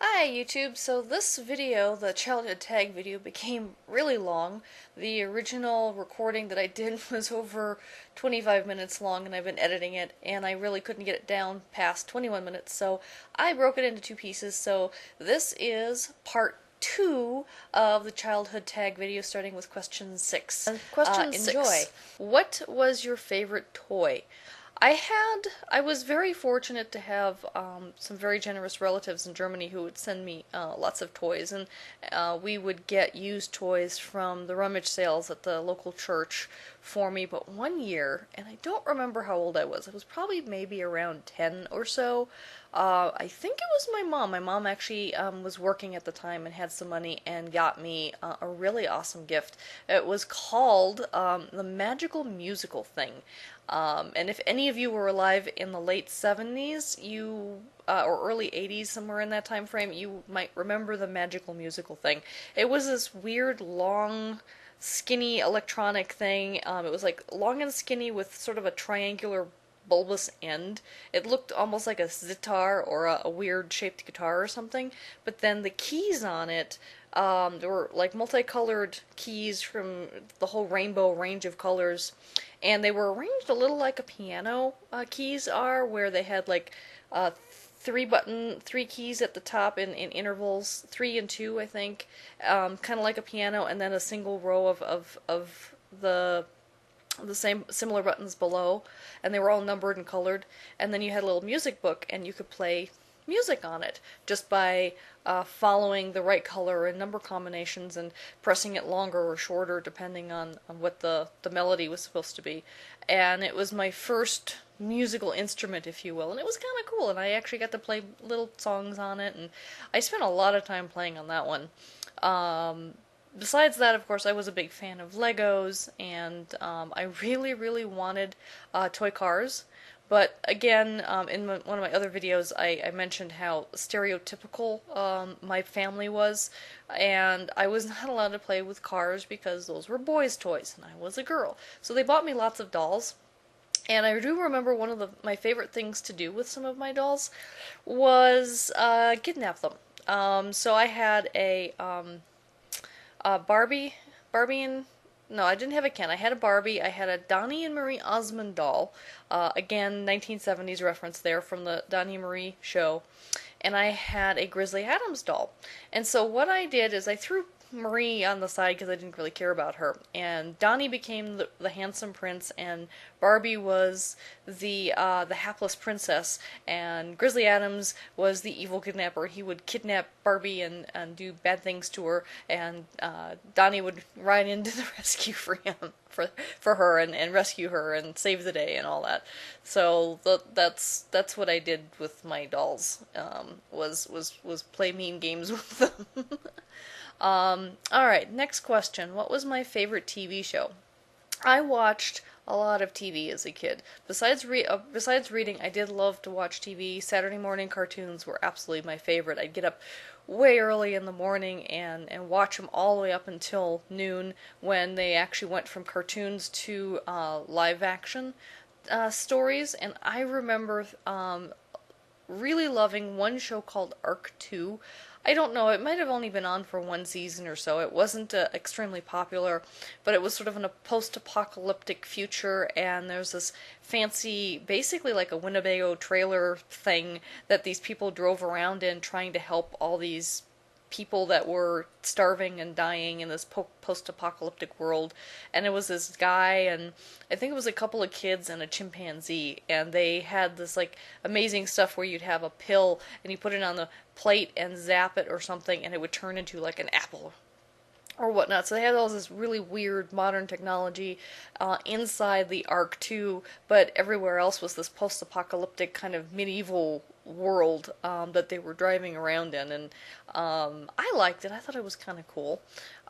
Hi YouTube, so this video, the childhood tag video, became really long. The original recording that I did was over 25 minutes long and I've been editing it and I really couldn't get it down past 21 minutes, so I broke it into two pieces. So this is part 2 of the childhood tag video, starting with question 6. Question Enjoy. 6. What was your favorite toy? I was very fortunate to have some very generous relatives in Germany who would send me lots of toys, and we would get used toys from the rummage sales at the local church for me. But one year, and I don't remember how old I was probably maybe around 10 or so. I think it was my mom. My mom actually was working at the time and had some money and got me a really awesome gift. It was called the Magical Musical Thing. And if any of you were alive in the late 70s, or early 80s, somewhere in that time frame, you might remember the Magical Musical Thing. It was this weird, long, skinny electronic thing. It was like long and skinny with sort of a triangular bulbous end. It looked almost like a sitar or a weird shaped guitar or something, but then the keys on it, there were like multicolored keys from the whole rainbow range of colors, and they were arranged a little like a piano keys are, where they had like three keys at the top in intervals, 3 and 2, I think, kind of like a piano, and then a single row of the same similar buttons below, and they were all numbered and colored. And then you had a little music book, and you could play music on it just by following the right color and number combinations and pressing it longer or shorter depending on what the melody was supposed to be. And it was my first musical instrument, if you will, and it was kind of cool, and I actually got to play little songs on it, and I spent a lot of time playing on that one. Besides that, of course, I was a big fan of Legos, and I really, really wanted toy cars. But again, in one of my other videos, I mentioned how stereotypical my family was, and I was not allowed to play with cars because those were boys' toys, and I was a girl. So they bought me lots of dolls. And I do remember one of my favorite things to do with some of my dolls was kidnap them. So I had a Barbie and no, I didn't have a Ken. I had a Barbie. I had a Donnie and Marie Osmond doll. Again, 1970s reference there from the Donnie and Marie show. And I had a Grizzly Adams doll. And so what I did is I threw Marie on the side because I didn't really care about her. And Donnie became the handsome prince, and Barbie was the hapless princess, and Grizzly Adams was the evil kidnapper. He would kidnap Barbie and do bad things to her, and Donnie would ride into the rescue for him, for her, and rescue her and save the day and all that. So that's what I did with my dolls. Was play mean games with them. Alright, next question. What was my favorite TV show? I watched a lot of TV as a kid. Besides reading, I did love to watch TV. Saturday morning cartoons were absolutely my favorite. I'd get up way early in the morning and watch them all the way up until noon, when they actually went from cartoons to live action stories. And I remember really loving one show called Arc 2. I don't know, it might have only been on for one season or so. It wasn't extremely popular, but it was sort of in a post-apocalyptic future, and there's this fancy, basically like a Winnebago trailer thing that these people drove around in, trying to help all these people that were starving and dying in this post-apocalyptic world. And it was this guy, and I think it was a couple of kids and a chimpanzee, and they had this like amazing stuff where you'd have a pill and you put it on the plate and zap it or something, and it would turn into like an apple or whatnot. So they had all this really weird modern technology inside the Ark 2, but everywhere else was this post-apocalyptic kind of medieval world that they were driving around in, and I liked it. I thought it was kind of cool.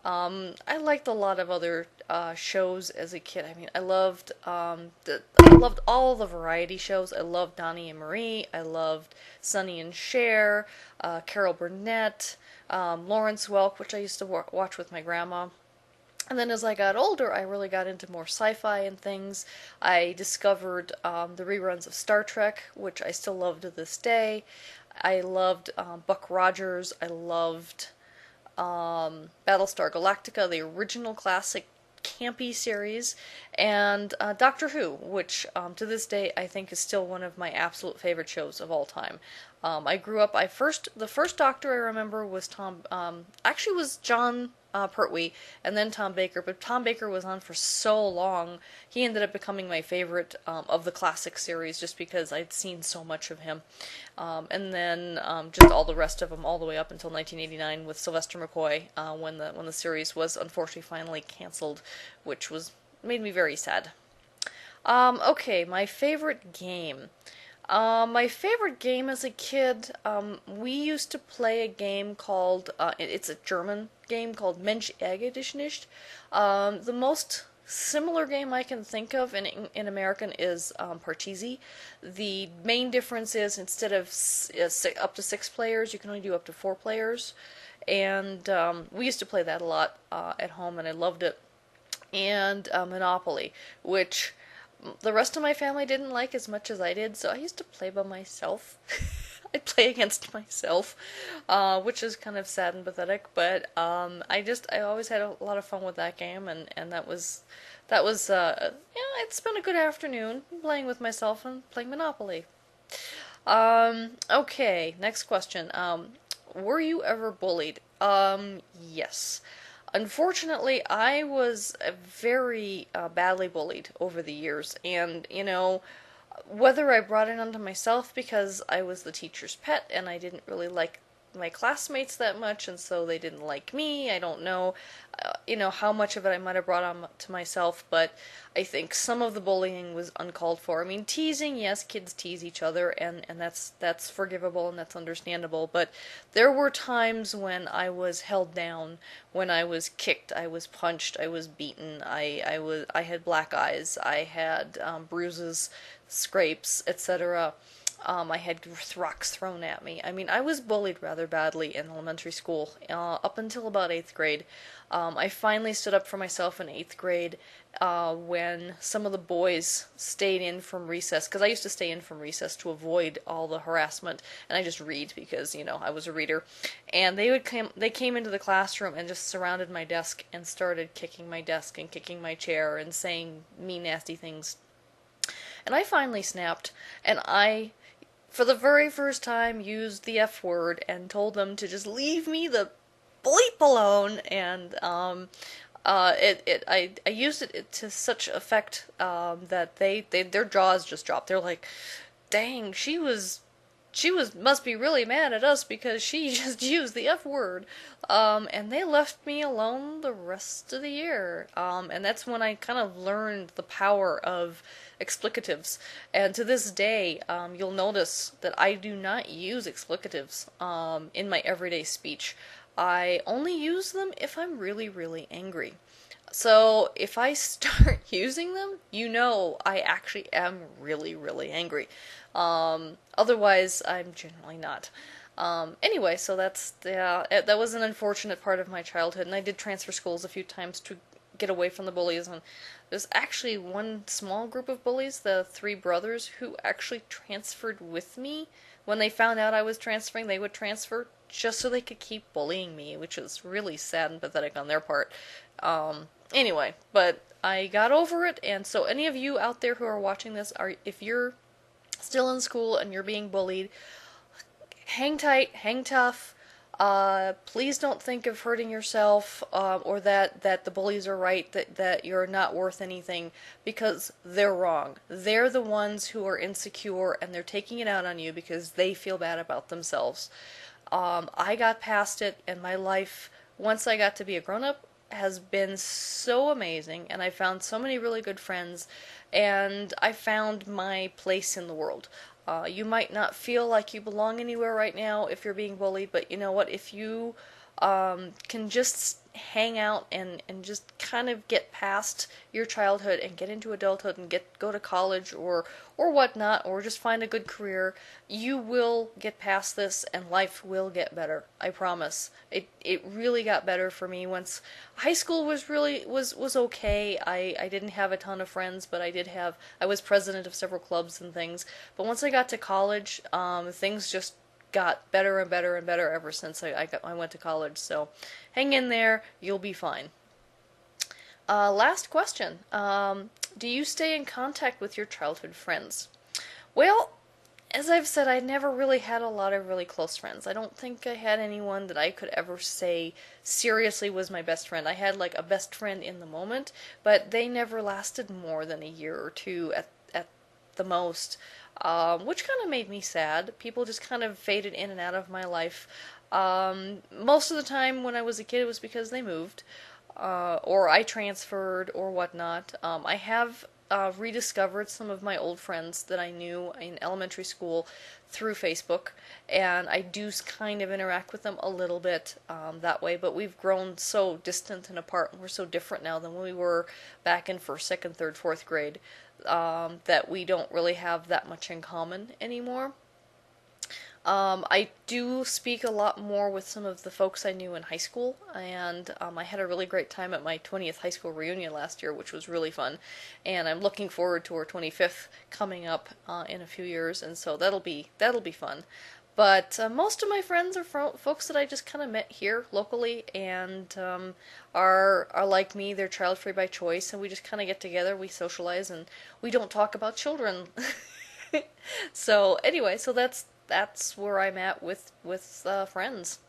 I liked a lot of other shows as a kid. I mean, I loved all the variety shows. I loved Donnie and Marie. I loved Sonny and Cher, Carol Burnett, Lawrence Welk, which I used to watch with my grandma. And then as I got older, I really got into more sci-fi and things. I discovered the reruns of Star Trek, which I still love to this day. I loved Buck Rogers. I loved Battlestar Galactica, the original classic campy series, and Doctor Who, which to this day I think is still one of my absolute favorite shows of all time. I grew up. The first Doctor I remember was actually was John Pertwee, and then Tom Baker. But Tom Baker was on for so long, he ended up becoming my favorite of the classic series, just because I'd seen so much of him. And then just all the rest of them, all the way up until 1989 with Sylvester McCoy, when the series was unfortunately finally canceled, which made me very sad. Okay, my favorite game. My favorite game as a kid, we used to play a game called, it's a German game called Mensch ärgere dich nicht. The most similar game I can think of in American is Parcheesi. The main difference is instead of up to 6 players, you can only do up to 4 players. And we used to play that a lot at home, and I loved it. And Monopoly, which the rest of my family didn't like as much as I did, so I used to play by myself. I'd play against myself, which is kind of sad and pathetic, but I always had a lot of fun with that game, and that was yeah, I'd spent a good afternoon playing with myself and playing Monopoly. Okay, next question. Were you ever bullied? Yes. Unfortunately, I was very badly bullied over the years, and whether I brought it onto myself because I was the teacher's pet and I didn't really like my classmates that much, and so they didn't like me. I don't know, how much of it I might have brought on to myself, but I think some of the bullying was uncalled for. I mean, teasing, yes, kids tease each other, and that's forgivable and that's understandable, but there were times when I was held down, when I was kicked, I was punched, I was beaten, I had black eyes, I had bruises, scrapes, etc. I had rocks thrown at me. I mean, I was bullied rather badly in elementary school, up until about 8th grade. I finally stood up for myself in 8th grade when some of the boys stayed in from recess, because I used to stay in from recess to avoid all the harassment, and I just read because, I was a reader. And they came into the classroom and just surrounded my desk and started kicking my desk and kicking my chair and saying mean, nasty things. And I finally snapped, and I, for the very first time, used the F word and told them to just leave me the bleep alone. And I used it to such effect that their jaws just dropped. They're like, "Dang, she must be really mad at us because she just used the F word." And they left me alone the rest of the year. And that's when I kind of learned the power of explicatives. And to this day, you'll notice that I do not use explicatives in my everyday speech. I only use them if I'm really, really angry. So if I start using them, I actually am really, really angry. Otherwise, I'm generally not. Anyway, so that was an unfortunate part of my childhood, and I did transfer schools a few times to get away from the bullies. And there's actually one small group of bullies, the 3 brothers, who actually transferred with me. When they found out I was transferring, they would transfer just so they could keep bullying me, which is really sad and pathetic on their part. Anyway, but I got over it, and so any of you out there who are watching this, if you're still in school and you're being bullied, hang tight, hang tough. Please don't think of hurting yourself, or that the bullies are right, that you're not worth anything, because they're wrong. They're the ones who are insecure, and they're taking it out on you because they feel bad about themselves. I got past it, and my life, once I got to be a grown-up, has been so amazing, and I found so many really good friends, and I found my place in the world. You might not feel like you belong anywhere right now if you're being bullied, but you know what? If you can just hang out and just kind of get past your childhood and get into adulthood and go to college or whatnot, or just find a good career, you will get past this and life will get better. I promise. It really got better for me once high school was okay. I didn't have a ton of friends, but I was president of several clubs and things. But once I got to college, things just got better and better and better ever since I went to college. So hang in there, you'll be fine. Last question. Do you stay in contact with your childhood friends? Well, as I've said, I never really had a lot of really close friends. I don't think I had anyone that I could ever say seriously was my best friend. I had like a best friend in the moment, but they never lasted more than a year or two at the most, which kind of made me sad. People just kind of faded in and out of my life. Most of the time when I was a kid, it was because they moved, or I transferred, or whatnot. I have rediscovered some of my old friends that I knew in elementary school through Facebook, and I do kind of interact with them a little bit that way, but we've grown so distant and apart, and we're so different now than when we were back in first, second, third, fourth grade, that we don't really have that much in common anymore. I do speak a lot more with some of the folks I knew in high school, and I had a really great time at my 20th high school reunion last year, which was really fun, and I'm looking forward to our 25th coming up in a few years, and so that'll be fun. But most of my friends are folks that I just kind of met here locally, and are like me. They're child free by choice, and we just kind of get together, we socialize, and we don't talk about children. So anyway, so that's where I'm at with friends.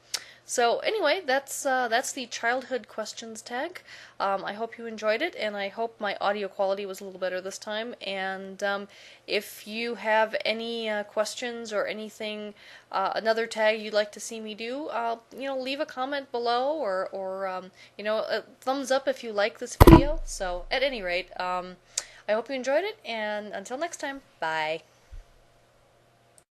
So anyway, that's the childhood questions tag. I hope you enjoyed it, and I hope my audio quality was a little better this time. And if you have any questions or anything, another tag you'd like to see me do, leave a comment below, or a thumbs up if you like this video. So at any rate, I hope you enjoyed it, and until next time, bye.